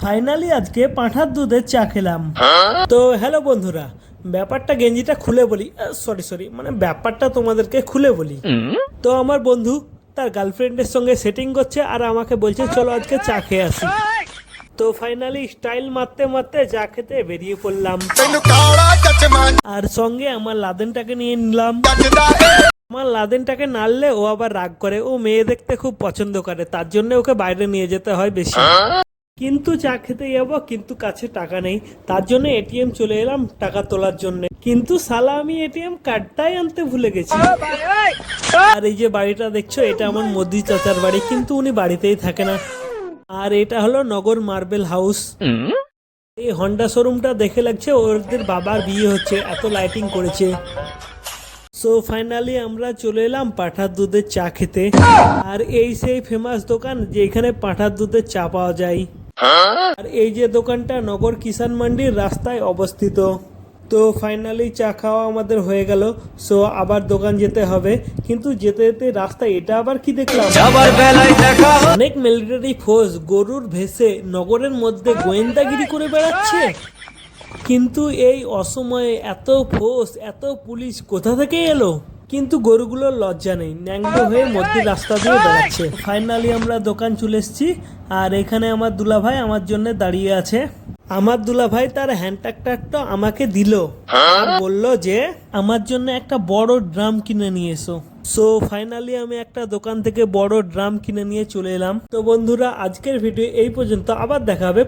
Finally আজকে পাঁঠার দুধের চা খেলাম। তো হ্যালো বন্ধুরা, ব্যাপারটা গেঞ্জিটা খুলে বলি, সরি মানে ব্যাপারটা তোমাদেরকে খুলে বলি। তো আমার বন্ধু তার গার্লফ্রেন্ডের সঙ্গে সেটিং করছে আর আমাকে বলছে চলো আজকে চা খেয়ে আসি। তো ফাইনালি স্টাইল মারতে মারতে চা খেতে বেরিয়ে পড়লাম আর সঙ্গে আমার লাদেনটাকে নিয়ে নিলাম। আমার লাদেনটাকে নাড়লে ও আবার রাগ করে, ও মেয়ে দেখতে খুব পছন্দ করে, তার জন্য ওকে বাইরে নিয়ে যেতে হয় বেশি। কিন্তু চা খেতে যাবো কিন্তু কাছে টাকা নেই, তার জন্য এটিএম চলে এলাম টাকা তোলার জন্য। কিন্তু শালা আমি এটিএম কার্ডটাই আনতে ভুলে গেছি। আর এই যে বাড়িটা দেখছো, এটা আমার মোদি চাচার বাড়ি, কিন্তু উনি বাড়িতেই থাকে না। আর এটা হলো নগর মার্বেল হাউস। এই হন্ডা শোরুমটা দেখে লাগছে ওদের বাবার বিয়ে হচ্ছে, এত লাইটিং করেছে। সো ফাইনালি আমরা চলে এলাম পাঁঠার দুধের চা খেতে। আর এই সেই ফেমাস দোকান যেখানে পাঁঠার দুধের চা পাওয়া যায়। আর এই যে দোকানটা নগর কিষান মান্ডির রাস্তায় অবস্থিত। তো ফাইনালি চা খাওয়া আমাদের হয়ে গেল। সো আবার দোকান যেতে হবে, কিন্তু যেতে যেতে রাস্তায় এটা আবার কি দেখলাম, অনেক মিলিটারি ফোর্স গরুর ভেসে নগরের মধ্যে গোয়েন্দাগিরি করে বেড়াচ্ছে। কিন্তু এই অসময়ে এত ফোর্স এত পুলিশ কোথা থেকে এলো? কিন্তু গরুগুলোর লজ্জা নেই, ন্যাংটো হয়ে মধ্যে রাস্তা দিয়ে বেড়াচ্ছে। ফাইনালি আমরা দোকান চলে এসেছি আর এখানে আমার দুলাভাই আমার জন্য দাঁড়িয়ে আছে। আমার দুলাভাই তার হ্যান্ড ট্রাক্টরটা আমাকে দিল আর বলল যে আমার জন্য একটা বড় ড্রাম কিনে নিয়ে এসো। সো ফাইনালি আমি একটা দোকান থেকে বড় ড্রাম কিনে নিয়ে চলে এলাম। তো বন্ধুরা, আজকের ভিডিও এই পর্যন্ত, আবার দেখা হবে।